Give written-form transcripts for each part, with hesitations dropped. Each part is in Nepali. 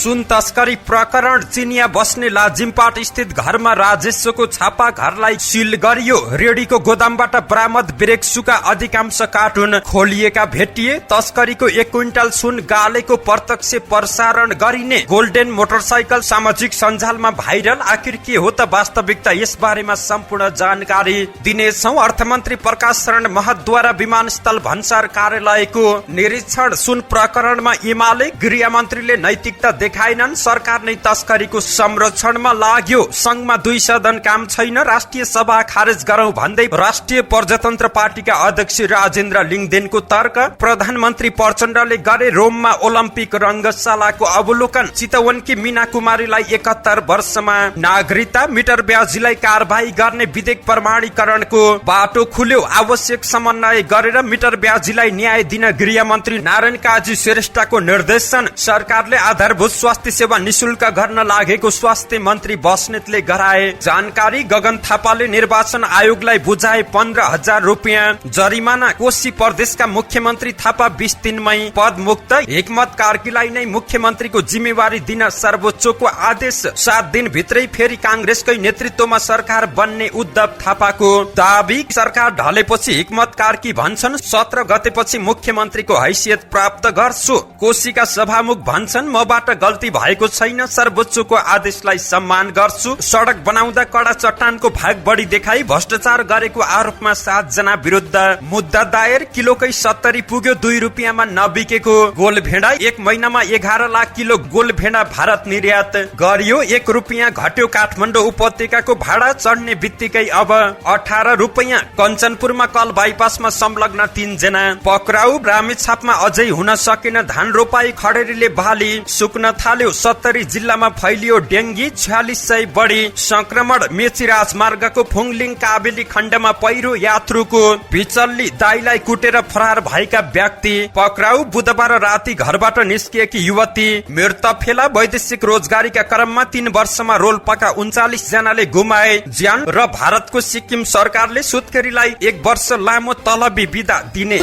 सुन तस्करी प्रकरण चिनिया बस्ने लाजिमपाट स्थित घरमा राजेशको छापा, घरलाई सील गरियो। रेडीको गोदामबाट बरामद ब्रेक्सुका अधिकांश कार्टुन खोलिएका भेटिए। तस्करीको 1 क्विन्टल सुन गालेको प्रत्यक्ष प्रसारण गरिने। गोल्डेन मोटरसाइकल सामाजिक सञ्जालमा भाइरल। आखिर के हो त वास्तविकता, यस बारेमा सम्पूर्ण जानकारी दिनेछौं। अर्थमन्त्री प्रकाश शरण महतद्वारा विमानस्थल भन्सार कार्यालयको निरीक्षण। सुन प्रकरणमा एमाले गृह मन्त्रीले नैतिकता देखाएनन्, सरकार नै तस्करीको संरक्षणमा लाग्यो। संघमा 2 सदन काम छैन, राष्ट्रिय सभा खारेज गरौं भन्दै राष्ट्रिय प्रजातन्त्र पार्टीका अध्यक्ष राजेन्द्र लिङदेनको तर्क। प्रधानमन्त्री प्रचण्डले गरे रोममा ओलम्पिक रंगशालाको अवलोकन। चितवनकी मीना कुमारीलाई 71 वर्षमा नागरिकता। मिटर ब्याजीलाई कारबाही गर्ने विधेयक प्रमाणीकरणको बाटो खुल्यो। आवश्यक समन्वय गरेर मिटर ब्याजीलाई न्याय दिन गृह मन्त्री नारायण काजी श्रेष्ठको निर्देशन। सरकारले आधारभूत स्वास्थ्य सेवा निशुल्क गर्न लागेको स्वास्थ्य मन्त्री बस्नेतले गराए जानकारी। गगन थापाले निर्वाचन आयोगलाई बुझाए 15,000 रुपियाँ जरिमाना। कोशी प्रदेशका मुख्यमन्त्री थापा 20 दिनमै पद मुक्त। हिक्मत कार्कीलाई नै मुख्यमन्त्रीको जिम्मेवारी दिन सर्वोच्चको आदेश। 7 दिन भित्रै फेरि कांग्रेसकै नेतृत्वमा सरकार बन्ने उद्धव थापाको दाबी। सरकार ढलेपछि हिक्मत कार्की भन्छन् 17 गतेपछि मुख्यमन्त्रीको हैसियत प्राप्त गर्छु। कोशीका सभामुख भन्छन् मबाट गल्ती भएको छैन, सर्वोच्चको आदेशलाई सम्मान गर्छु। सडक बनाउँदा कडा चट्टानको भाग बढी देखाई भ्रष्टाचार गरेको आरोपमा 7 जना विरुद्ध मुद्दा दायर। किलोकै 70 पुग्यो, 2 रुपियाँमा नबिकेको गोलभेडा। 1 महिनामा 11 लाख किलो गोलभेडा भारत निर्यात गरियो। 1 रुपियाँ घट्यो काठमाडौँ उपत्यकाको भाडा। चढ्ने बित्तिकै अब 18 रुपियाँ। कञ्चनपुरमा कल बाइपासमा संलग्न 3 जना पक्राउ। रामेछापमा अझै हुन सकेन धान रोपाई, खडेरीले बाली सुक्न थाल्यो। 70 जिल्लामा फैलियो डेंगी, 4600 बढी संक्रमण। मेची राजमार्गको फुङलिङ काबेली खण्डमा पहिरो, यात्रुको बिचल्ली। दाइलाई कुटेर फरार भएका व्यक्ति पक्राउ। बुधबार राति घरबाट निस्किएकी युवती मृत फेला। वैदेशिक रोजगारीका क्रममा 3 वर्षमा रोल्पाका 39 जनाले गुमाए ज्यान। र भारतको सिक्किम सरकारले सुत्केरीलाई 1 वर्ष लामो तलबी बिदा दिने।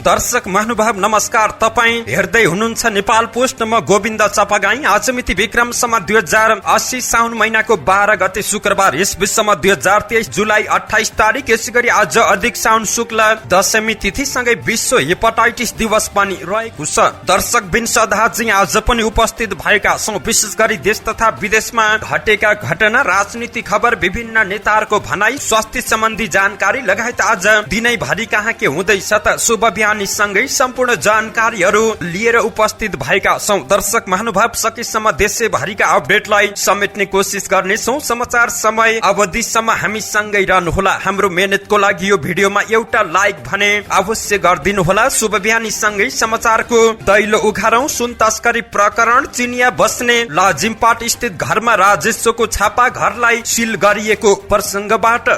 दर्शक महानुभाव नमस्कार, तपाईँ हेर्दै हुनुहुन्छ नेपाल पोस्ट। म गोविन्द चपागाई। आज मिति विक्रम सम्म 2080 साउन महिनाको 12 गते शुक्रबार, यस विश्वमा 2023 जुलाई 28 तारिक। यसैगरी आज अधिक साउन शुक्ल दशमी तिथि सँगै विश्व हेपाटाइटिस दिवस पनि रहेको छ। दर्शक बिन सदाजी आज पनि उपस्थित भएका छौं। विशेष गरी देश तथा विदेशमा घटेका घटना, राजनीति खबर, विभिन्न नेताहरूको भनाई, स्वास्थ्य सम्बन्धी जानकारी लगायत आज दिनैभरि कहाँ के हुँदैछ त शुभ बिहान सँगै सम्पूर्ण जानकारीहरू लिएर उपस्थित भएका छौं। दर्शक महानुभाव सकेसम्म देशैभरिका अपडेटलाई समेट्ने कोसिस गर्नेछौं। समाचार समय अवधिसम्म हामी सँगै रहनुहोला। हाम्रो मेहनतको लागि यो भिडियोमा एउटा लाइक भने अवश्य गरिदिनुहोला। शुभ बिहानी सँगै समाचारको दैलो उघारौं। सुन तस्करी प्रकरण चिनिया बस्ने लाजिमपाट स्थित घरमा राजेशको छापा, घरलाई सील गरिएको प्रसंगबाट।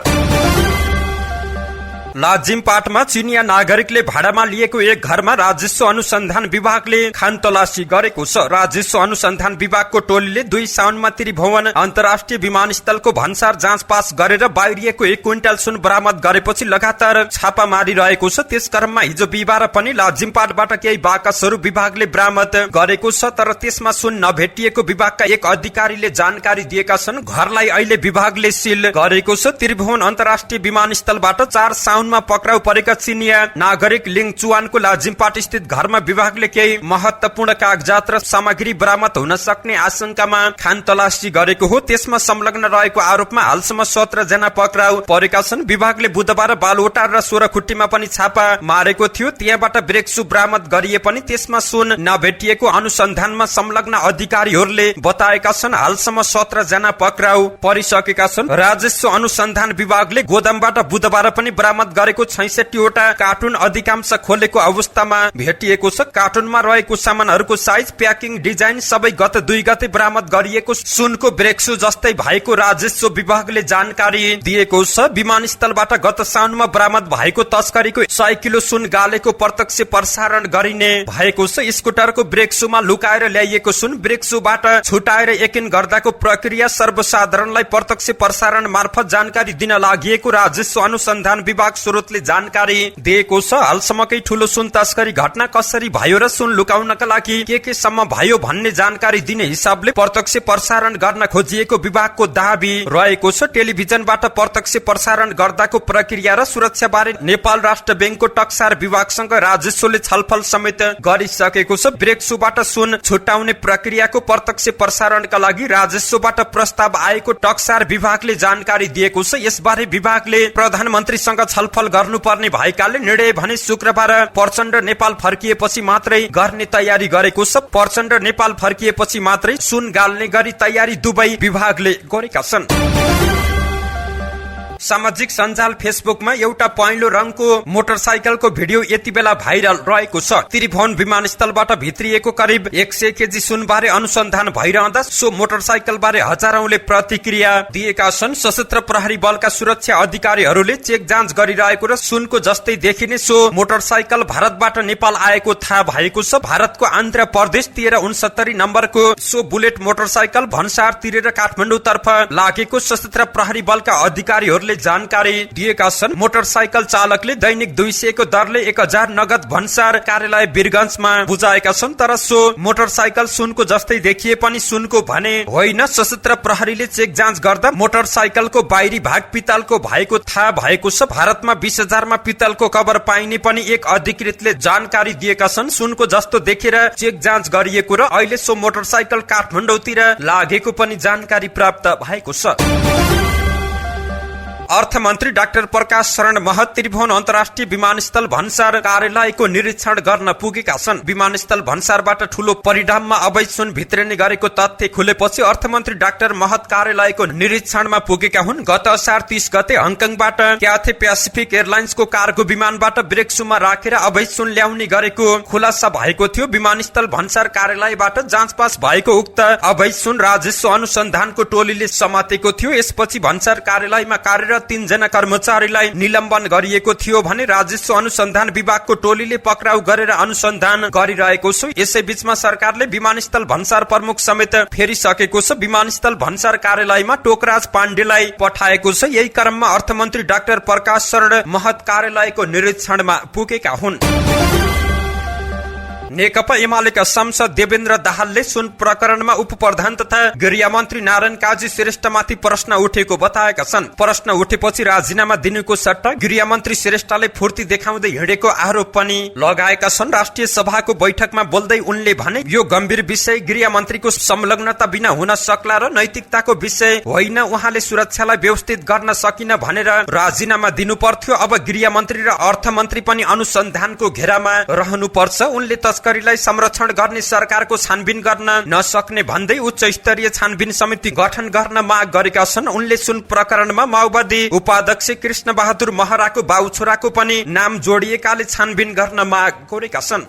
लाजिमपाटमा चिनिया नागरिकले भाडामा लिएको एक घरमा राजस्व अनुसन्धान विभागले खानतलासी गरेको छ। राजस्व अनुसन्धान विभागको टोलीले 2 साउनमा त्रिभुवन अन्तर्राष्ट्रिय विमानस्थलको भन्सार जाँच पास गरेर बाहिरिएको 1 क्विन्टल सुन बरामद गरेपछि लगातार छापा मारिरहेको छ। त्यस क्रममा हिजो बिहिबार पनि लाजिमपाटबाट केही बाकसहरू विभागले बरामद गरेको छ, तर त्यसमा सुन नभेटिएको विभागका एक अधिकारीले जानकारी दिएका छन्। घरलाई अहिले विभागले सील गरेको छ। त्रिभुवन अन्तर्राष्ट्रिय विमानस्थलबाट 4 साउन पक्राउ परेका चिनिया नागरिक लिङ चुवानको लाजिमपाट स्थित घरमा विभागले केही महत्वपूर्ण कागजात र सामग्री बरामद हुन सक्ने आशंकामा खानतलासी गरेको हो। त्यसमा संलग्न रहेको आरोपमा हालसम्म 17 जना पक्राउ परेका छन्। विभागले बुधबार बालुवाटार र सोह्रखुट्टीमा पनि छापा मारेको थियो। त्यहाँबाट ब्रेक्सु बरामद गरिए पनि त्यसमा सुन नभेटिएको अनुसन्धानमा संलग्न अधिकारीहरूले बताएका छन्। हालसम्म 17 जना पक्राउ परिसकेका छन्। राजस्व अनुसन्धान विभागले गोदामबाट बुधबार पनि बरामद गरेको 66 वटा कार्टुन अधिकांश खोलेको अवस्थामा भेटिएको छ। कार्टुनमा रहेको सामानहरूको साइज, प्याकिङ, डिजाइन सबै गत 2 गते बरामद गरिएको सुनको ब्रेक्सु जस्तै भएको राजस्व विभागले जानकारी दिएको छ। विमानस्थलबाट गत साउनमा बरामद भएको तस्करीको 100 किलो सुन गालेको प्रत्यक्ष प्रसारण गरिने भएको छ। स्कुटरको ब्रेक्सुमा लुकाएर ल्याइएको सुन ब्रेक्सुबाट छुटाएर यकिन गर्दाको प्रक्रिया सर्वसाधारणलाई प्रत्यक्ष प्रसारण मार्फत जानकारी दिन लागि राजस्व अनुसन्धान विभाग स्रोतले जानकारी दिएको छ। हालसम्मकै ठूलो सुन तस्करी घटना कसरी भयो र सुन लुकाउनका लागि के सम्म भयो भन्ने जानकारी दिने हिसाबले प्रत्यक्ष प्रसारण गर्न खोजिएको विभागको दाबी रहेको छ। टेलिभिजनबाट प्रत्यक्ष प्रसारण गर्दाको प्रक्रिया र सुरक्षा बारे नेपाल राष्ट्र बैंकको टक्सार विभागसँग राजस्वले छलफल समेत गरिसकेको छ। ब्रेक्सुबाट सुन छुटाउने प्रक्रियाको प्रत्यक्ष प्रसारणका लागि राजस्वबाट प्रस्ताव आएको टक्सार विभागले जानकारी दिएको छ। यसबारे विभागले प्रधानमन्त्रीसँग छलफल गर्नुपर्ने भएकाले निर्णय भने शुक्रबार प्रचण्ड नेपाल फर्किएपछि मात्रै गर्ने तयारी गरेको छ। प्रचण्ड नेपाल फर्किएपछि मात्रै सुन गाल्ने गरी तयारी दुवै विभागले गरेका छन्। सामाजिक सञ्जाल फेसबुकमा एउटा पहेँलो रङको मोटरसाइकलको भिडियो यति बेला भाइरल रहेको छ। त्रिभुवन विमानस्थलबाट भित्रिएको करिब 100 केजी सुनबारे अनुसन्धान भइरहँदा सो मोटरसाइकल बारे हजारौंले प्रतिक्रिया दिएका छन्। सशस्त्र प्रहरी बलका सुरक्षा अधिकारीहरूले चेक जाँच गरिरहेको र सुनको जस्तै देखिने सो मोटरसाइकल भारतबाट नेपाल आएको थाहा भएको छ। भारतको आन्ध्र प्रदेश 1369 नम्बरको सो बुलेट मोटरसाइकल भन्सार तिरेर काठमाडौँतर्फ लागेको सशस्त्र प्रहरी बलका अधिकारीहरूले जानकारी दिएका छन्। मोटरसाइकल चालकले दैनिक 200 को दरले 1000 नगद भन्सार कार्यालय वीरगञ्जमा बुझाएका छन्। तर सो मोटरसाइकल सुनको जस्तै देखिए पनि सुनको भने होइन। सशस्त्र प्रहरीले चेक जाँच गर्दा मोटरसाइकलको बाहिरी भाग पित्तलको भएको थाहा भएको छ। भारतमा 20,000 मा पित्तलको कभर पाइने पनि एक अधिकृतले जानकारी दिएका छन्। सुनको जस्तो देखेर चेक जाँच गरिएको र अहिले सो मोटरसाइकल काठमाडौँतिर लागेको पनि जानकारी प्राप्त भएको छ। अर्थमन्त्री डाक्टर प्रकाश शरण महत त्रिभुवन अन्तर्राष्ट्रिय विमानस्थल भन्सार कार्यालयको निरीक्षण गर्न पुगेका छन्। विमानस्थल भन्सारबाट ठूलो परिणाममा अवैध सुन भित्रिने गरेको तथ्य खुलेपछि अर्थमन्त्री डाक्टर महत कार्यालयको निरीक्षणमा पुगेका हुन्। गत असार 30 गते हङकङबाट क्याथे पेसिफिक एयरलाइन्सको कार्गो विमानबाट ब्रेक्सुमा राखेर अवैध सुन ल्याउने गरेको खुलासा भएको थियो। विमानस्थल भन्सार कार्यालयबाट जाँचपास भएको उक्त अवैध सुन राजस्व अनुसन्धानको टोलीले समातेको थियो। यसपछि भन्सार कार्यालयमा कार्यरत 3 जना कर्मचारीलाई निलम्बन गरिएको थियो भने राजस्व अनुसन्धान विभागको टोलीले पक्राउ गरेर अनुसन्धान गरिरहेको छ। यसै बीचमा सरकारले विमानस्थल भन्सार प्रमुख समेत फेरिसकेको छ। विमानस्थल भन्सार कार्यालयमा टोकराज पाण्डेलाई पठाएको छ। यही क्रममा अर्थमन्त्री डाक्टर प्रकाश शरण महत कार्यालयको निरीक्षणमा पुगेका हुन्। नेकपा एमालेका सांसद देवेन्द्र दाहालले सुन प्रकरणमा उपप्रधान तथा गृहमन्त्री नारायण काजी श्रेष्ठमाथि प्रश्न उठेको बताएका छन्। प्रश्न उठेपछि राजीनामा दिनुको सट्टा गृहमन्त्री श्रेष्ठले फुर्ती देखाउँदै हिँडेको आरोप पनि लगाएका छन्। राष्ट्रिय सभाको बैठकमा बोल्दै उनले भने यो गम्भीर विषय गृहमन्त्रीको संलग्नता बिना हुन सक्ला र नैतिकताको विषय होइन। उहाँले सुरक्षालाई व्यवस्थित गर्न सकिन भनेर राजीनामा दिनु पर्थ्यो। अब गृहमन्त्री र अर्थमन्त्री पनि अनुसन्धानको घेरामा रहनुपर्छ। उनले तस्करीलाई संरक्षण गर्ने सरकारको छानबिन गर्न नसक्ने भन्दै उच्च स्तरीय छानबिन समिति गठन गर्न माग गरेका छन्। उनले सुन प्रकरणमा माओवादी उपाध्यक्ष कृष्ण बहादुर महराको बाउ छोराको पनि नाम जोडिएकाले छानबिन गर्न माग गरेका छन्।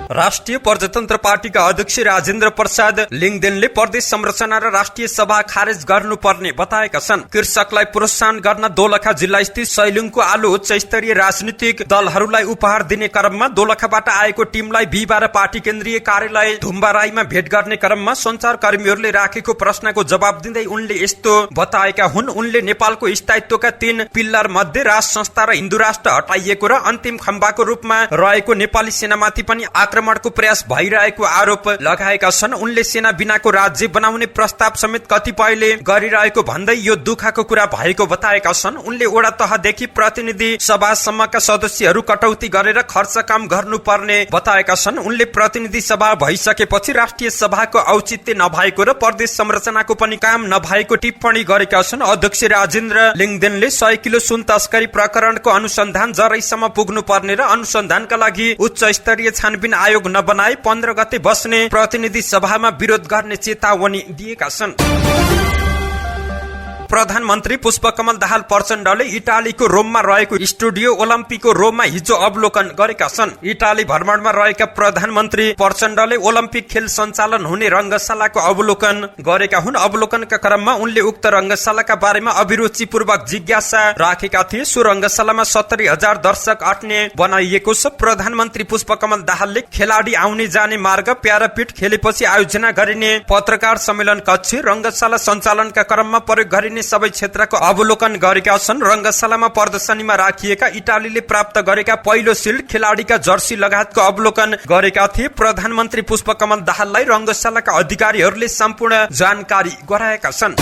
राष्ट्रिय प्रजातन्त्र पार्टीका अध्यक्ष राजेन्द्र प्रसाद लिङदेनले प्रदेश संरचना र राष्ट्रिय सभा खारेज गर्नुपर्ने बताएका छन्। कृषकलाई प्रोत्साहन गर्न दोलखा जिल्ला स्थित सैलुङको आलु उच्च स्तरीय राजनीतिक दलहरूलाई उपहार दिने क्रममा दोलखाबाट आएको टिमलाई बिहिबार पार्टी केन्द्रीय कार्यालय धुम्बाराईमा भेट गर्ने क्रममा सञ्चारकर्मीहरूले राखेको प्रश्नको जवाब दिँदै उनले यस्तो बताएका हुन्। उनले नेपालको स्थायित्वका 3 पिल्लर मध्ये राष्ट्र संस्था र हिन्दू राष्ट्र हटाइएको र अन्तिम खम्बाको रूपमा रहेको नेपाली सेनामाथि पनि आक्रमणको प्रयास भइरहेको आरोप लगाएका छन्। उनले सेना बिनाको राज्य बनाउने प्रस्ताव समेत कतिपयले गरिरहेको भन्दै यो दुःखको कुरा भएको बताएका छन्। उनले वडा तहदेखि प्रतिनिधि सभासम्मका सदस्यहरू कटौती गरेर खर्च कम गर्नुपर्ने बताएका छन्। उनले प्रतिनिधि सभा भइसकेपछि राष्ट्रिय सभाको औचित्य नभएको र प्रदेश संरचनाको पनि काम नभएको टिप्पणी गरेका छन्। अध्यक्ष राजेन्द्र लिङदेनले 100 किलो सुन तस्करी प्रकरणको अनुसन्धान जरैसम्म पुग्नुपर्ने र अनुसन्धानका लागि उच्च स्तरीय छानबिन आयोग नबनाए 15 गते बस्ने प्रतिनिधि सभामा विरोध गर्ने चेतावनी दिएका छन्। प्रधानमन्त्री पुष्पकमल दाहाल प्रचण्डले इटालीको रोममा रहेको स्टुडियो ओलम्पिकको रोममा हिजो अवलोकन गरेका छन्। इटाली भ्रमणमा रहेका प्रधानमन्त्री प्रचण्डले ओलम्पिक खेल सञ्चालन हुने रंगशालाको अवलोकन गरेका हुन्। अवलोकनका क्रममा उनले उक्त रंगशालाका बारेमा अभिरुचिपूर्वक जिज्ञासा राखेका थिए। सो रंगशालामा 70,000 दर्शक अट्ने बनाइएको छ। प्रधानमन्त्री पुष्पकमल दाहालले खेलाडी आउने जाने मार्ग, प्यारापिट खेलेपछि आयोजना गरिने पत्रकार सम्मेलन कक्ष, रंगशाला सञ्चालनका क्रममा प्रयोग गरिने गरिने सबै क्षेत्रको अवलोकन गरेका छन्। रंगशालामा प्रदर्शनीमा राखिएका इटालीले प्राप्त गरेका पहिलो सिल्ड, खेलाडीका जर्सी लगायतको अवलोकन गरेका थिए। प्रधानमन्त्री पुष्पकमल दाहाललाई रंगशालाका अधिकारीहरूले सम्पूर्ण जानकारी गराएका छन्।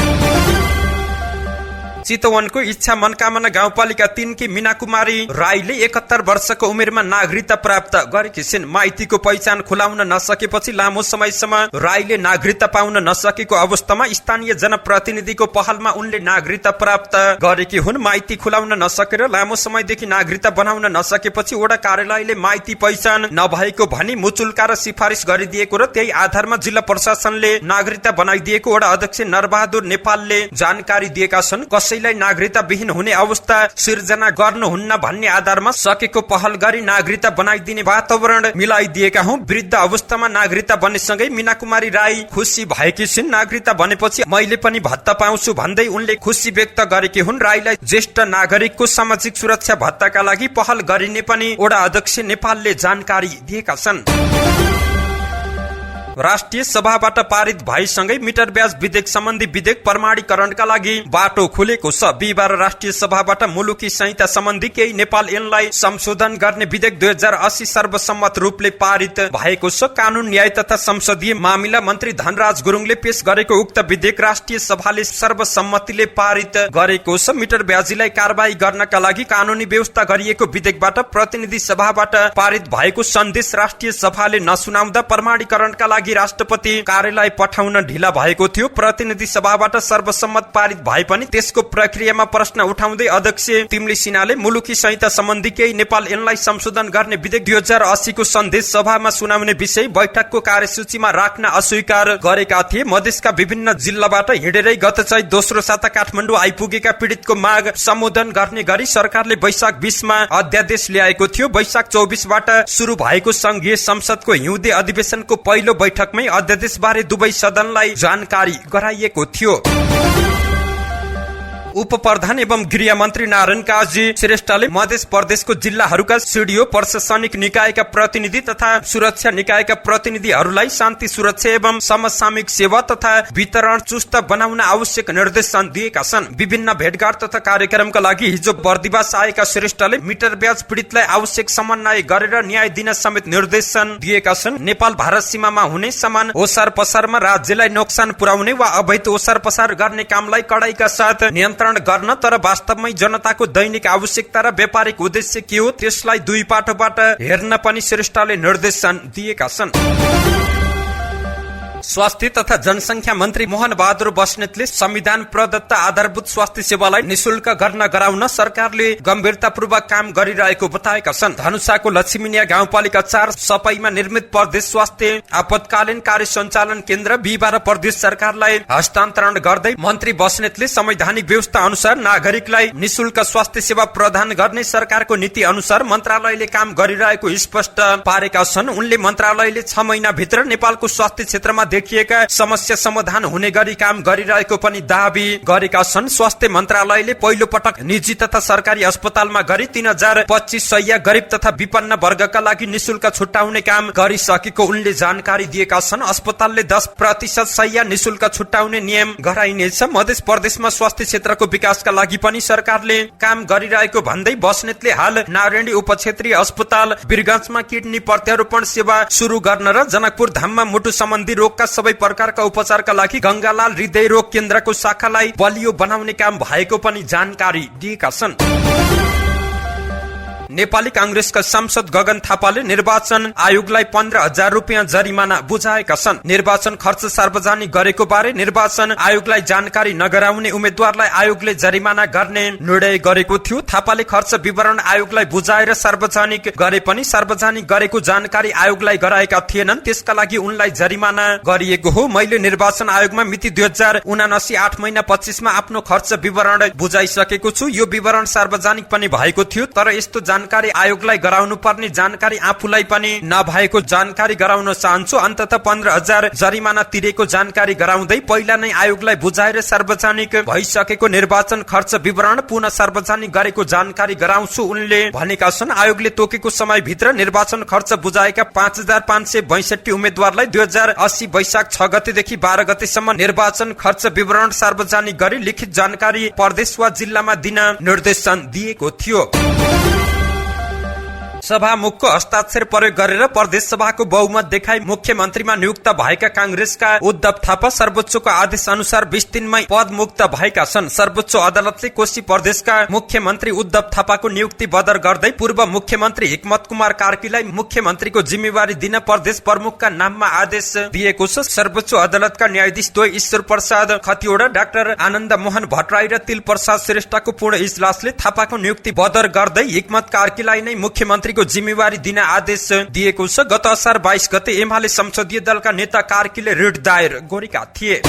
चितवनको इच्छा मनकामना गाउँपालिका 3 की मीना कुमारी राईले 71 वर्षको उमेरमा नागरिकता प्राप्त गरेकी छिन्। माइतीको पहिचान खुलाउन नसकेपछि लामो समयसम्म राईले नागरिकता पाउन नसकेको अवस्थामा स्थानीय जनप्रतिनिधिको पहलमा उनले नागरिकता प्राप्त गरेकी हुन्। माइती खुलाउन नसकेर लामो समयदेखि नागरिकता बनाउन नसकेपछि वडा कार्यालयले माइती पहिचान नभएको भनी मुचुल्का र सिफारिस गरिदिएको र त्यही आधारमा जिल्ला प्रशासनले नागरिकता बनाइदिएको वडा अध्यक्ष नरबहादुर नेपालले जानकारी दिएका छन्। कसैलाई नागरिकता विहीन हुने अवस्था सिर्जना गर्नुहुन्न भन्ने आधारमा सकेको पहल गरी नागरिकता बनाइदिने वातावरण मिलाइदिएका हौं। वृद्ध अवस्थामा नागरिकता बन्नेसँगै मीना कुमारी राई खुसी भएकी छिन्। नागरिकता बनेपछि मैले पनि भत्ता पाउँछु भन्दै उनले खुसी व्यक्त गरेकी हुन्। राईलाई ज्येष्ठ नागरिकको सामाजिक सुरक्षा भत्ताका लागि पहल गरिने पनि वडा अध्यक्ष नेपालले जानकारी दिएका छन्। राष्ट्रिय सभाबाट पारित भएसँगै मिटर ब्याज विधेयक सम्बन्धी विधेयक प्रमाणीकरणका लागि बाटो खुलेको छ। बिहिबार राष्ट्रिय सभाबाट मुलुकी संहिता सम्बन्धी केही नेपाल ऐनलाई संशोधन गर्ने विधेयक 2080 सर्वसम्मत रूपले पारित भएको छ। कानून न्याय तथा संसदीय मामिला मन्त्री धनराज गुरुङले पेश गरेको उक्त विधेयक राष्ट्रिय सभाले सर्वसम्मतिले पारित गरेको छ। मिटर ब्याजीलाई कारबाही गर्नका लागि कानूनी व्यवस्था गरिएको विधेयकबाट प्रतिनिधि सभाबाट पारित भएको सन्देश राष्ट्रिय सभाले नसुनाउँदा प्रमाणीकरणका लागि राष्ट्रपति कार्यालय पठाउन ढिला भएको थियो। प्रतिनिधि सभाबाट सर्वसम्मत पारित भए पनि त्यसको प्रक्रियामा प्रश्न उठाउँदै अध्यक्ष तिमली सिन्हाले मुलुकी संहिता सम्बन्धी केही नेपाल ऐनलाई संशोधन गर्ने विधेयक 2080 को सन्देश सभामा सुनाउने विषय बैठकको कार्यसूचीमा राख्न अस्वीकार गरेका थिए। मधेसका विभिन्न जिल्लाबाट हिँडेरै गत चैत दोस्रो साता काठमाडौँ आइपुगेका पीडितको माग सम्बोधन गर्ने गरी सरकारले वैशाख 20 मा अध्यादेश ल्याएको थियो। वैशाख 24 बाट शुरू भएको संघीय संसदको हिउँदे अधिवेशनको पहिलो बैठकमै अध्यादेश बारे दुवै सदनलाई जानकारी गराइएको थियो। उप प्रधान एवं गृह मन्त्री नारायण काजी श्रेष्ठले मध्य प्रदेशको जिल्लाहरूका सिडिओ, प्रशासनिक निकायका प्रतिनिधि तथा सुरक्षा निकायका प्रतिनिधिहरूलाई शान्ति सुरक्षा एवं समसामयिक सेवा तथा वितरण चुस्त बनाउन आवश्यक निर्देशन दिएका छन्। विभिन्न भेटघाट तथा कार्यक्रमका लागि हिजो बर्दिवास आएका श्रेष्ठले मिटर ब्याज पीडितलाई आवश्यक समन्वय गरेर न्याय दिन समेत निर्देशन दिएका छन्। नेपाल भारत सीमामा हुने सामान ओसार पसारमा राज्यलाई नोक्सान पुर्याउने वा अवैध ओसार पसार गर्ने कामलाई कडाइका साथ नियन्त्रण गर्न, तर वास्तवमै जनताको दैनिक आवश्यकता र व्यापारिक उद्देश्य के हो त्यसलाई दुई पाटोबाट हेर्न पनि श्रेष्ठले निर्देशन दिएका छन्। स्वास्थ्य तथा जनसंख्या मन्त्री मोहन बहादुर बस्नेतले संविधान प्रदत्त आधारभूत स्वास्थ्य सेवालाई निशुल्क गर्न गराउन सरकारले गम्भीरतापूर्वक काम गरिरहेको बताएका छन्। धनुषाको लक्ष्मीनिया गाउँपालिका 4 सपैमा निर्मित प्रदेश स्वास्थ्य आपतकालीन कार्य सञ्चालन केन्द्र बिहिबार प्रदेश सरकारलाई हस्तान्तरण गर्दै मन्त्री बस्नेतले संवैधानिक व्यवस्था अनुसार नागरिकलाई निशुल्क स्वास्थ्य सेवा प्रदान गर्ने सरकारको नीति अनुसार मन्त्रालयले काम गरिरहेको स्पष्ट पारेका छन्। उनले मन्त्रालयले 6 महिना भित्र नेपालको स्वास्थ्य क्षेत्रमा देखिएका समस्या समाधान हुने गरी काम गरिरहेको पनि दावी गरेका छन्। स्वास्थ्य मन्त्रालयले पहिलो पटक निजी तथा सरकारी अस्पतालमा गरी 3025 शैय्या गरिब तथा विपन्न वर्गका लागि निशुल्क छुट्याउने काम गरिसकेको उनले जानकारी दिएका छन्। अस्पतालले 10% शैय्या निशुल्क छुट्याउने नियम गराइनेछ। मध्य प्रदेशमा स्वास्थ्य क्षेत्रको विकासका लागि पनि सरकारले काम गरिरहेको भन्दै बस्नेतले हाल नारायणी उपक्षेत्रीय अस्पताल वीरगञ्जमा किडनी प्रत्यारोपण सेवा शुरू गर्न र जनकपुर धाममा मुटु सम्बन्धी रोगका सबै प्रकारका उपचारका लागि गंगालाल हृदय रोग केन्द्रको शाखालाई बलियो बनाउने काम भएको पनि जानकारी दिएका छन्। नेपाली कांग्रेसका सांसद गगन थापाले निर्वाचन आयोगलाई 15,000 रुपियाँ जरिमाना बुझाएका छन्। निर्वाचन खर्च सार्वजनिक गरेको बारे निर्वाचन आयोगलाई जानकारी नगराउने उम्मेद्वारलाई आयोगले जरिमाना गर्ने निर्णय गरेको थियो। थापाले खर्च विवरण आयोगलाई बुझाएर सार्वजनिक गरे पनि सार्वजनिक गरेको जानकारी आयोगलाई गराएका थिएनन्, त्यसका लागि उनलाई जरिमाना गरिएको हो। मैले निर्वाचन आयोगमा मिति 2079 8 महिना 25 मा आफ्नो खर्च विवरण बुझाइसकेको छु। यो विवरण सार्वजनिक पनि भएको थियो, तर यस्तो जानकारी आयोगलाई गराउनु पर्ने जानकारी आफूलाई पनि नभएको जानकारी गराउन चाहन्छु। अन्ततः 15,000 जरिमाना तिरेको जानकारी गराउँदै पहिला नै आयोगलाई बुझाएर सार्वजनिक भइसकेको निर्वाचन खर्च विवरण पुनः सार्वजनिक गरेको जानकारी गराउँछु उनले भनेका छन्। आयोगले तोकेको समयभित्र निर्वाचन खर्च बुझाएका 5,562 उम्मेद्वारलाई 2080 वैशाख 6 गतेदेखि 12 गतेसम्म निर्वाचन खर्च विवरण सार्वजनिक गरी लिखित जानकारी प्रदेश वा जिल्लामा दिन निर्देशन दिएको थियो। सभामुखको हस्ताक्षर प्रयोग गरेर प्रदेश सभाको बहुमत देखाई मुख्यमन्त्रीमा नियुक्त भएका कांग्रेसका उद्धव थापा सर्वोच्चको आदेश अनुसार 20 दिनमै पदमुक्त भएका छन्। सर्वोच्च अदालतले कोशी प्रदेशका मुख्यमन्त्री उद्धव थापाको नियुक्ति बदर गर्दै पूर्व मुख्यमन्त्री हिक्मत कुमार कार्कीलाई मुख्यमन्त्रीको जिम्मेवारी दिन प्रदेश प्रमुखका नाममा आदेश दिएको छ। सर्वोच्च अदालतका न्यायाधीश द्वय ईश्वर प्रसाद खतिवड़ा, डाक्टर आनन्द मोहन भट्टराई र तिल प्रसाद श्रेष्ठको पूर्ण इजलासले थापाको नियुक्ति बदर गर्दै हिक्मत कार्कीलाई नै मुख्यमन्त्री को जिम्मेवारी दिन आदेश दिएको छ। गत असार 22 गते एमाले संसदीय दलका नेता कार्कीले रिट दायर गरेका थिए।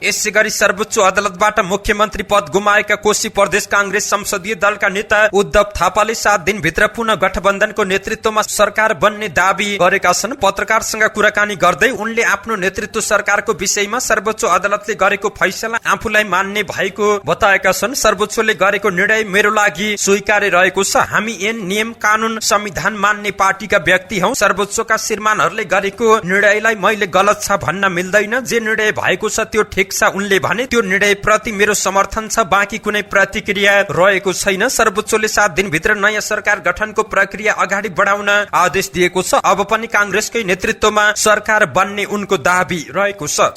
यसै गरी सर्वोच्च अदालतबाट मुख्यमन्त्री पद गुमाएका कोशी प्रदेश कांग्रेस संसदीय दलका नेता उद्धव थापाले 7 दिनभित्र पुनः गठबन्धनको नेतृत्वमा सरकार बन्ने दावी गरेका छन्। पत्रकारसँग कुराकानी गर्दै उनले आफ्नो नेतृत्व सरकारको विषयमा सर्वोच्च अदालतले गरेको फैसला आफूलाई मान्ने भएको बताएका छन्। सर्वोच्चले गरेको निर्णय मेरो लागि स्वीकार्य रहेको छ। हामी ऐन नियम कानून संविधान मान्ने पार्टीका व्यक्ति हौं। सर्वोच्चका श्रीमानहरूले गरेको निर्णयलाई मैले गलत छ भन्न मिल्दैन। जे निर्णय भएको छ त्यो ठिक छ उनले भने। त्यो निर्णय प्रति मेरो समर्थन छ, बाँकी कुनै प्रतिक्रिया रहेको छैन। सर्वोच्चले 7 दिनभित्र नयाँ सरकार गठनको प्रक्रिया अगाडि बढाउन आदेश दिएको छ। अब पनि कांग्रेसकै नेतृत्वमा सरकार बन्ने उनको दाबी रहेको छ।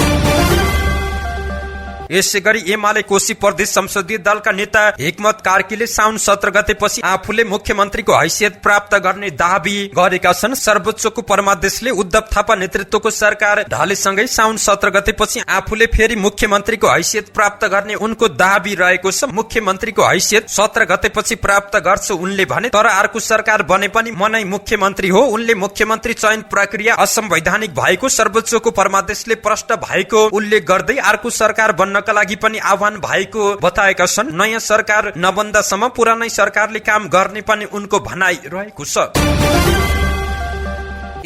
यसै गरी एमाले कोशी प्रदेश संसदीय दलका नेता हिक्मत कार्कीले साउन 17 गतेपछि आफूले मुख्यमन्त्रीको हैसियत प्राप्त गर्ने दाबी गरेका छन्। सर्वोच्चको परमादेशले उद्धव थापा नेतृत्वको सरकार ढलेसँगै साउन 17 गतेपछि आफूले फेरि मुख्यमन्त्रीको हैसियत प्राप्त गर्ने उनको दाबी रहेको छ। मुख्यमन्त्रीको हैसियत 17 गतेपछि प्राप्त गर्छु उनले भने। तर अर्को सरकार बने पनि म नै मुख्यमन्त्री हो। उनले मुख्यमन्त्री चयन प्रक्रिया असंवैधानिक भएको सर्वोच्चको परमादेशले प्रष्ट भएको उल्लेख गर्दै अर्को सरकार बन्न का लागि पनि आह्वान भएको बताएका छन्। नयाँ सरकार नबन्दासम्म पुरानै सरकारले काम गर्ने पनि उनको भनाइ रहेको छ।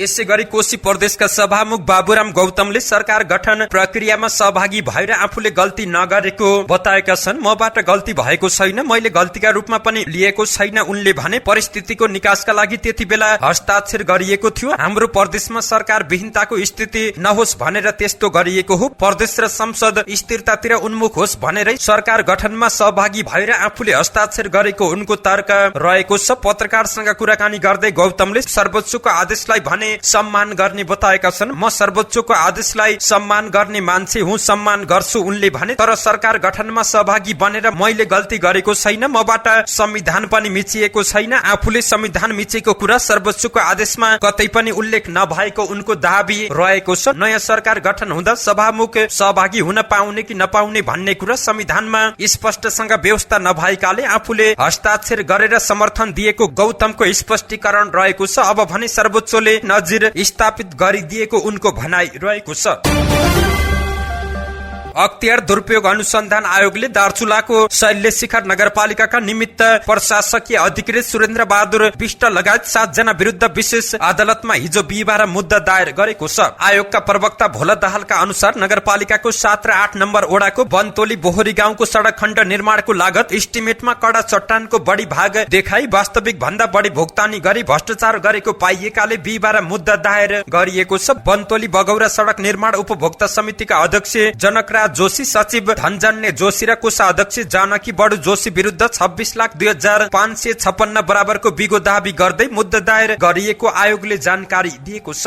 यसै गरी कोशी प्रदेशका सभामुख बाबुराम गौतमले सरकार गठन प्रक्रियामा सहभागी भएर आफूले गल्ती नगरेको बताएका छन्। मबाट गल्ती भएको छैन, मैले गल्तीका रूपमा पनि लिएको छैन उनले भने। परिस्थितिको निकासका लागि त्यति बेला हस्ताक्षर गरिएको थियो। हाम्रो प्रदेशमा सरकार विहीनताको स्थिति नहोस् भनेर त्यस्तो गरिएको हो। प्रदेश र संसद स्थिरतातिर उन्मुख होस् भनेरै सरकार गठनमा सहभागी भएर आफूले हस्ताक्षर गरेको उनको तर्क रहेको छ। पत्रकारसँग कुराकानी गर्दै गौतमले सर्वोच्चको आदेशलाई भने सम्मान गर्ने बताएका छन्। म सर्वोच्चको आदेशलाई सम्मान गर्ने मान्छे हुँ, सम्मान गर्छु उनले भने। तर सरकार गठनमा सहभागी बनेर मैले गल्ती गरेको छैन, मबाट संविधान पनि मिचिएको छैन। आफूले संविधान मिचेको कुरा सर्वोच्चको आदेशमा कतै पनि उल्लेख नभएको उनको दाबी रहेको छ। नयाँ सरकार गठन हुँदा सभामुख सहभागी हुन पाउने कि नपाउने भन्ने कुरा संविधानमा स्पष्टसँग व्यवस्था नभएकाले आफूले हस्ताक्षर गरेर समर्थन दिएको गौतमको स्पष्टीकरण रहेको छ। अब भने सर्वोच्चले नजिर स्थापित गरिदिएको उनको भनाइ रहेको छ। अख्तियार दुरुपयोग अनुसन्धान आयोगले दार्चुलाको शैल्य शिखर नगरपालिकाका निमित्त प्रशासकीय अधिकृत सुरेन्द्र बहादुर विष्ट लगायत 7 जना विरुद्ध विशेष अदालतमा हिजो बिहीबार मुद्दा दायर गरेको छ। आयोगका प्रवक्ता भोला दाहालका अनुसार नगरपालिकाको 7 र 8 नम्बर ओडाको बनतोली बोहरी गाउँको सड़क खण्ड निर्माणको लागत इस्टिमेटमा कडा चट्टानको बढी भाग देखाई वास्तविक भन्दा बढी भुक्तानी गरी भ्रष्टाचार गरेको पाइएकाले बिहीबार मुद्दा दायर गरिएको छ। बनतोली बगौरा सड़क निर्माण उपभोक्ता समितिका अध्यक्ष जनक जोशी, सचिव धनजन्य जोशी र कोषाध्यक्ष जानकी बडु जोशी विरुद्ध 26,02,556 बराबरको बिगो दाबी गर्दै मुद्दा दायर गरिएको आयोगले जानकारी दिएको छ।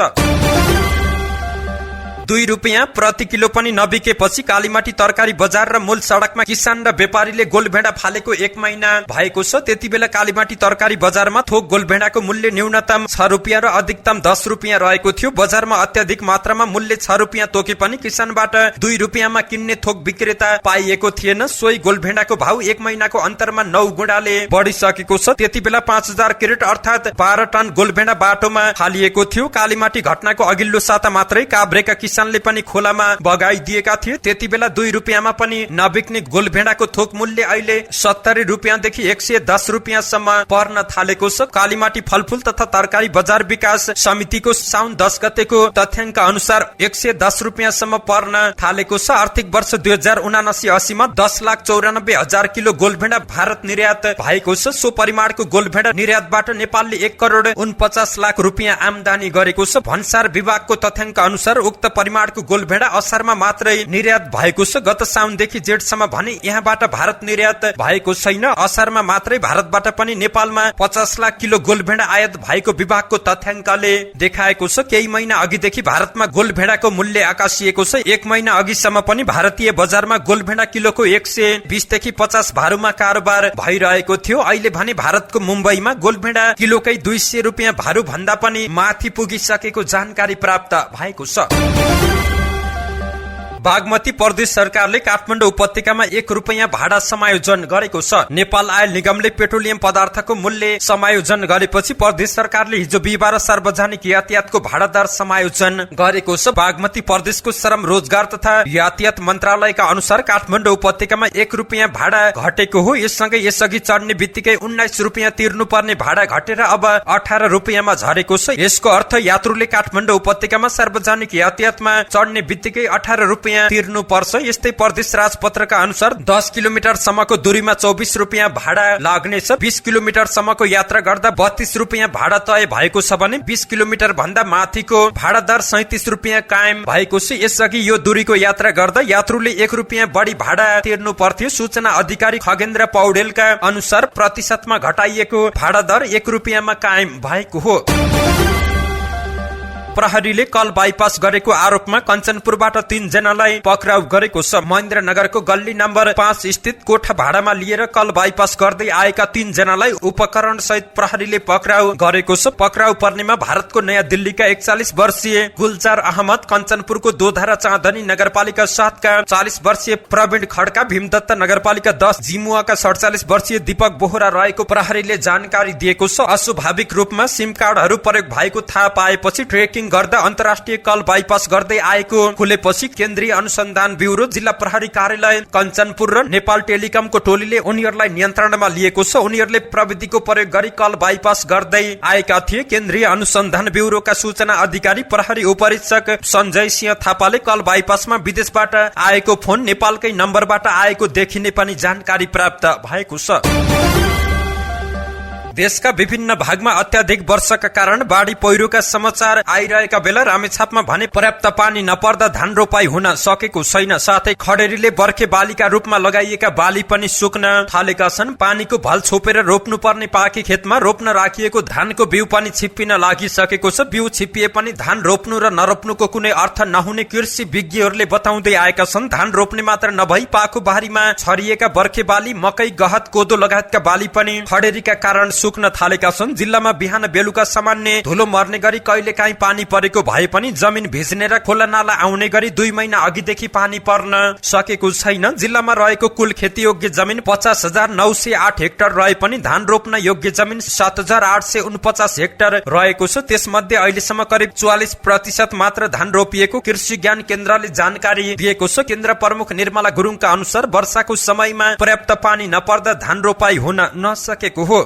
2 रुपियाँ प्रति किलो पनि नबिकेपछि कालीमाटी तरकारी बजार र मूल सड़कमा किसान र व्यापारीले गोलभेडा फालेको 1 महिना भएको छ। त्यति बेला कालीमाटी तरकारी बजारमा थोक गोलभेडाको मूल्य न्यूनतम 6 रुपियाँ र अधिकतम 10 रुपियाँ रहेको थियो। बजारमा अत्याधिक मात्रामा मूल्य 6 रुपियाँ तोके पनि किसानबाट 2 रुपियाँमा किन्ने थोक विक्रेता पाइएको थिएन। सोही गोलभेडाको भाउ 1 महिनाको अन्तरमा 9 गुणाले बढिसकेको छ। त्यति बेला 5000 क्यारेट अर्थात 12 टन गोलभेडा बाटोमा फालिएको थियो। कालीमाटी घटनाको अघिल्लो साता मात्रै काभ्रेका किसानले पनि खोलामा बगाइदिएका थिए। त्यति बेला 2 रुपियाँमा पनि नबिक्ने गोलभेडाको थोक मूल्य अहिले 70 रुपियाँदेखि 110 रुपियाँसम्म पर्न थालेको छ। कालीमाटी फलफूल तथा तरकारी बजार विकास समितिको साउन 10 गतेको तथ्याङ्क अनुसार 110 रुपियाँसम्म पर्न थालेको छ। आर्थिक वर्ष 2079-80 मा 10,94,000 किलो गोलभेडा भारत निर्यात भएको छ। सो परिमाणको गोलभेडा निर्यातबाट नेपालले 1,49 लाख रुपियाँ आमदानी गरेको छ। भन्सार विभागको तथ्याङ्क अनुसार उक्त परिमाणको गोलभेडा असारमा मात्रै निर्यात भएको छ। गत साउनदेखि जेठसम्म भने यहाँबाट भारत निर्यात भएको छैन। असारमा मात्रै भारतबाट पनि नेपालमा 50 लाख किलो गोलभेडा आयात भएको विभागको तथ्याङ्कले देखाएको छ। केही महिना अघिदेखि भारतमा गोलभेडाको मूल्य आकाशिएको छ। 1 महिना अघिसम्म पनि भारतीय बजारमा गोलभेडा किलोको 120 देखि 50 भारूमा कारोबार भइरहेको थियो। अहिले भने भारतको मुम्बईमा गोलभेडा किलोकै 200 रुपियाँ भारू भन्दा पनि माथि पुगिसकेको जानकारी प्राप्त भएको छ। बागमती प्रदेश सरकारले काठमाडौँ उपत्यकामा 1 रुपियाँ भाडा समायोजन गरेको छ। नेपाल आयल निगमले पेट्रोलियम पदार्थको मूल्य समायोजन गरेपछि प्रदेश सरकारले हिजो बिहिबार सार्वजनिक यातायातको भाडा दर समायोजन गरेको छ। बागमती प्रदेशको श्रम रोजगार तथा यातायात मन्त्रालयका अनुसार काठमाडौँ उपत्यकामा 1 रुपियाँ भाडा घटेको हो। यससँगै यसअघि चढ्ने बित्तिकै 19 रुपियाँ तिर्नुपर्ने भाडा घटेर अब 18 रुपियाँमा झरेको छ। यसको अर्थ यात्रुले काठमाडौँ उपत्यकामा सार्वजनिक यातायातमा चढ्ने बित्तिकै 18 रुपियाँ तिर्नु पर्छ। यस्तै प्रदेश राजपत्रका अनुसार 10 किलोमिटर सम्मको दूरीमा 24 रुपियाँ भाडा लाग्नेछ। 20 किलोमिटर सम्मको यात्रा गर्दा 32 रुपियाँ भाडा तय भएको छ भने 20 किलोमिटर भन्दा माथिको भाडा दर 37 रुपियाँ कायम भएको छ। यसअघि यो दूरीको यात्रा गर्दा यात्रुले 1 रुपियाँ बढी भाडा तिर्नु पर्थ्यो। सूचना अधिकारी खगेन्द्र पौडेलका अनुसार प्रतिशतमा घटाइएको भाडा दर 1 रुपियाँमा कायम भएको हो। प्रहरीले कल बाइपास गरेको आरोपमा कञ्चनपुरबाट 3 जनालाई पक्राउ गरेको छ। महेन्द्रनगरको गल्ली नम्बर 5 स्थित कोठा भाडामा लिएर कल बाइपास गर्दै आएका 3 जनालाई उपकरण सहित प्रहरीले पक्राउ गरेको छ। पक्राउ पर्नेमा भारतको नयाँ दिल्लीका 41 वर्षीय गुलजार अहमद, कञ्चनपुरको दोधारा चाँदनी नगरपालिका 7 का 40 वर्षीय प्रवीण खड्का, भीमदत्त नगरपालिका 10 जिमुवाका 47 वर्षीय दीपक बोहरा रहेको प्रहरीले जानकारी दिएको छ। अस्वाभाविक रूपमा सिम कार्डहरू प्रयोग भएको थाहा पाएपछि ट्रेकिङ गर्दा अन्तर्राष्ट्रिय कल बाइपास गर्दै आएको खुलेपछि केन्द्रीय अनुसन्धान ब्युरो, जिल्ला प्रहरी कार्यालय कञ्चनपुर र नेपाल टेलिकमको टोलीले उनीहरूलाई नियन्त्रणमा लिएको छ। उनीहरूले प्रविधिको प्रयोग गरी कल बाइपास गर्दै आएका थिए। केन्द्रीय अनुसन्धान ब्युरोका सूचना अधिकारी प्रहरी उपरीक्षक सञ्जय सिंह थापाले कल बाइपासमा विदेशबाट आएको फोन नेपालकै नम्बरबाट आएको देखिने पनि जानकारी प्राप्त भएको छ। देशका विभिन्न भागमा अत्याधिक वर्षाका कारण बाढी पहिरोका समाचार आइरहेका बेला रामेछापमा भने पर्याप्त पानी नपर्दा धान रोपाई हुन सकेको छैन। साथै खडेरीले बर्खे बालीका रूपमा लगाइएका बाली पनि सुक्न थालेका छन्। पानीको भल छोपेर रोप्नु पर्ने पाकी खेतमा रोप्न राखिएको धानको बिउ पनि छिप्पिन लागिसकेको छ। बिउ छिप्पिए पनि धान रोप्नु र नरोप्नुको कुनै अर्थ नहुने कृषि विज्ञहरूले बताउँदै आएका छन्। धान रोप्ने मात्र नभई पाखो बारीमा छरिएका बर्खे बाली, मकै, गहत, कोदो लगायतका बाली पनि खडेरीका कारण सुक्न थालेका छन्। जिल्लामा बिहान बेलुका सामान्य धुलो मर्ने गरी कहिलेकाहीँ पानी परेको भए पनि जमिन भिज्ने र खोला नाला आउने गरी 2 महिना अघिदेखि पानी पर्न सकेको छैन। जिल्लामा रहेको कुल खेतीयोग्य जमिन 50,908 हेक्टर रहे पनि धान रोप्न योग्य जमिन 7,849 हेक्टर रहेको छ। त्यसमध्ये अहिलेसम्म करिब 44% मात्र धान रोपिएको कृषि ज्ञान केन्द्रले जानकारी दिएको छ। केन्द्र प्रमुख निर्मला गुरुङका अनुसार वर्षाको समयमा पर्याप्त पानी नपर्दा धान रोपाई हुन नसकेको हो।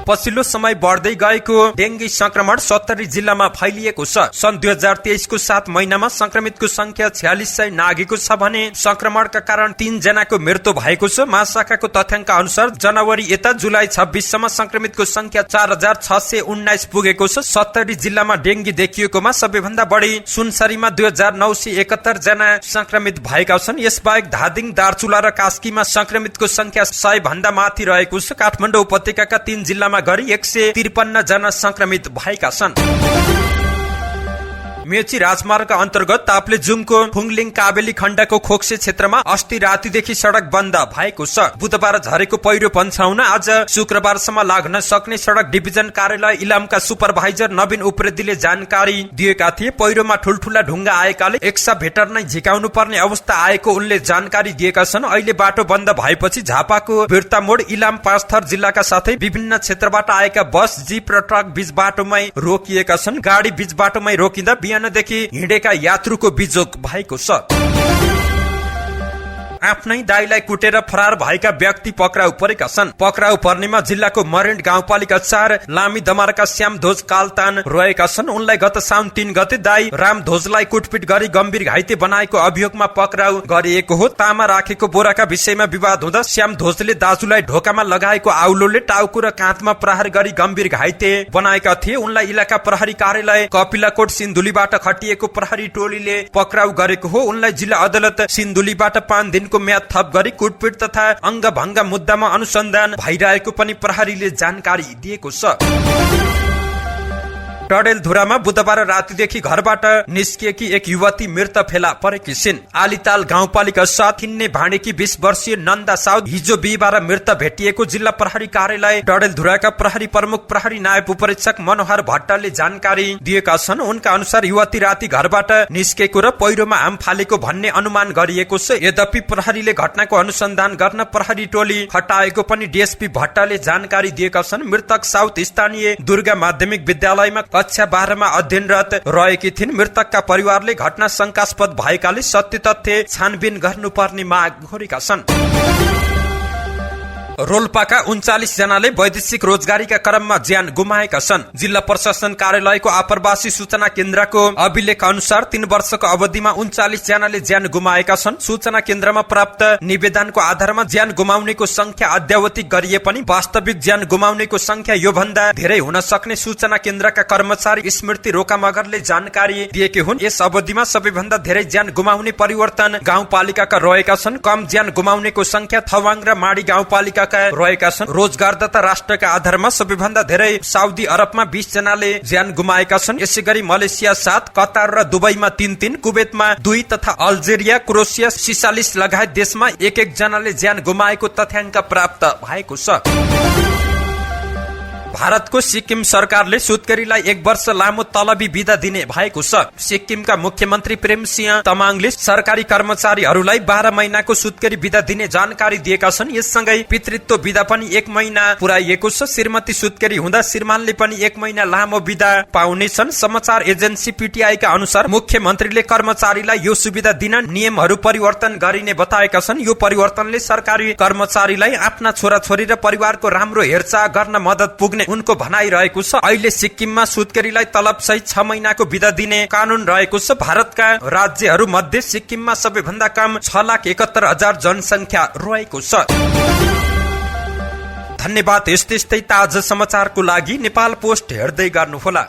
पछिल्लो समय बढ्दै गएको डेंगी संक्रमण 70 जिल्लामा फैलिएको छ। सन् 2023 को 7 महिनामा संक्रमितको संख्या 4600 नागेको छ भने संक्रमणका कारण 3 जनाको मृत्यु भएको छ। महाशाखाको तथ्याङ्क अनुसार जनवरी यता जुलाई 26 सम्म संक्रमितको संख्या 4619 पुगेको छ। 70 जिल्लामा डेंगी देखिएकोमा सबैभन्दा बढी सुनसरीमा 2971 जना संक्रमित भएका छन्। यसबाहेक धादिङ, दार्चुला र कास्कीमा संक्रमितको संख्या 100 भन्दा माथि रहेको छ। काठमाडौँ उपत्यकाका 3 जिल्लामा गरी 153 जना संक्रमित भएका छन्। मेची राजमार्ग अन्तर्गत ताप्लेजुङको फुङलिङ काबेली खण्डको खोक्से क्षेत्रमा अस्ति रातिदेखि सड़क बन्द भएको छ। बुधबार झरेको पहिरो पन्छाउन आज शुक्रबारसम्म लाग्न सक्ने सड़क डिभिजन कार्यालय इलामका सुपरभाइजर नवीन उप्रेतीले जानकारी दिएका थिए। पहिरोमा ठूलठूला ढुङ्गा आएकाले एक्साभेटर नै झिकाउनु पर्ने अवस्था आएको उनले जानकारी दिएका छन्। अहिले बाटो बन्द भएपछि झापाको बिर्ता मोड, इलाम, पाँचथर जिल्लाका साथै विभिन्न क्षेत्रबाट आएका बस, जीप र ट्रक बीच बाटोमै रोकिएका छन्। गाडी बीच बाटोमै रोकिँदा बिहानदेखि हिँडेका यात्रुको बिजोग भएको छ। आफ्नै दाइलाई कुटेर फरार भएका व्यक्ति पक्राउ परेका छन्। पक्राउ पर्नेमा जिल्लाको मरेन्ड गाउँपालिका 4 लामी दमारका श्यामध्वज कालतान रहेका छन्। उनलाई गत साउन 3 गते दाइ रामध्वजलाई कुटपिट गरी गम्भीर घाइते बनाएको अभियोगमा पक्राउ गरिएको हो। तामा राखेको बोराका विषयमा विवाद हुँदा श्यामध्वजले दाजुलाई ढोकामा लगाएको आउलोले टाउको र काँधमा प्रहार गरी गम्भीर घाइते बनाएका थिए। उनलाई इलाका प्रहरी कार्यालय कपिलाकोट सिन्धुलीबाट खटिएको प्रहरी टोलीले पक्राउ गरेको हो। उनलाई जिल्ला अदालत सिन्धुलीबाट 5 दिन को म्याद थप गरी कुटपिट तथा अंगभंग मुद्दामा अनुसन्धान भइरहेको पनि प्रहरीले जानकारी दिएको छ। डडेलधुरामा बुधबार रातिदेखि घरबाट निस्किएकी एक युवती मृत फेला परेकी छिन्। आलिताल गाउँपालिका 7 किन्ने भाँडेकी 20 वर्षीय नन्दा साउद हिजो बिहीबार मृत भेटिएको जिल्ला प्रहरी कार्यालय डडेलधुराका प्रहरी प्रमुख प्रहरी नायब उपरीक्षक मनोहर भट्टले जानकारी दिएका छन्। उनका अनुसार युवती राति घरबाट निस्केको र पहिरोमा हाम फालेको भन्ने अनुमान गरिएको छ। यद्यपि प्रहरीले घटनाको अनुसन्धान गर्न प्रहरी टोली खटाएको पनि डीएसपी भट्टले जानकारी दिएका छन्। मृतक साउद स्थानीय दुर्गा माध्यमिक विद्यालयमा कक्षा 12 मा अध्ययनरत रहेकी थिइन्। मृतकका परिवारले घटना शंकास्पद भएकाले सत्य तथ्य छानबिन गर्नुपर्ने माग गरेका छन्। रोल्पाका 39 जनाले वैदेशिक रोजगारीका क्रममा ज्यान गुमाएका छन्। जिल्ला प्रशासन कार्यालयको आप्रवासी सूचना केन्द्रको अभिलेख अनुसार 3 वर्षको अवधिमा 39 जनाले ज्यान गुमाएका छन्। सूचना केन्द्रमा प्राप्त निवेदनको आधारमा ज्यान गुमाउनेको संख्या अद्यावधिक गरिए पनि वास्तविक ज्यान गुमाउनेको संख्या यो भन्दा धेरै हुन सक्ने सूचना केन्द्रका कर्मचारी स्मृति रोकामगरले जानकारी दिएकी हुन्। यस अवधिमा सबैभन्दा धेरै ज्यान गुमाउने परिवर्तन गाउँपालिकाका रहेका छन्। कम ज्यान गुमाउनेको संख्या थवाङ र माडी गाउँपालिका रहेका छन्। रोजगारदाता राष्ट्रका आधारमा सबैभन्दा धेरै साउदी अरबमा 20 जनाले ज्यान गुमाएका छन्। यसैगरी मलेसिया 7, कतार र दुबईमा 3, कुवेतमा 2 तथा अल्जेरिया, क्रोएसिया, सिसालिस लगायत देशमा 1 जनाले ज्यान गुमाएको तथ्याङ्क प्राप्त भएको छ। भारतको सिक्किम सरकारले सुत्केरीलाई 1 वर्ष लामो तलबी बिदा दिने भएको छ। सिक्किमका मुख्यमन्त्री प्रेम सिंह तमाङले सरकारी कर्मचारीहरूलाई 12 महिनाको सुत्केरी बिदा दिने जानकारी दिएका छन्। यससँगै पितृत्व बिदा पनि 1 महिना पुर्याइएको छ। श्रीमती सुत्केरी हुँदा श्रीमानले पनि 1 महिना लामो बिदा पाउनेछन्। समाचार एजेन्सी पीटीआईका अनुसार मुख्यमन्त्रीले कर्मचारीलाई यो सुविधा दिन नियमहरू परिवर्तन गरिने बताएका छन्। यो परिवर्तनले सरकारी कर्मचारीलाई आफ्ना छोराछोरी र परिवारको राम्रो हेरचाह गर्न मद्दत पुग्ने उनको भनाइ रहेको छ। अहिले सिक्किममा सुत्केरीलाई तलब सहित 6 महिनाको बिदा दिने कानून रहेको छ। भारतका राज्यहरू मध्ये सिक्किममा सबैभन्दा कम 6,71,000 जनसंख्या रहेको छ। धन्यवाद। यस्तै ताजा समाचारको लागि नेपाल पोस्ट हेर्दै गर्नुहोला।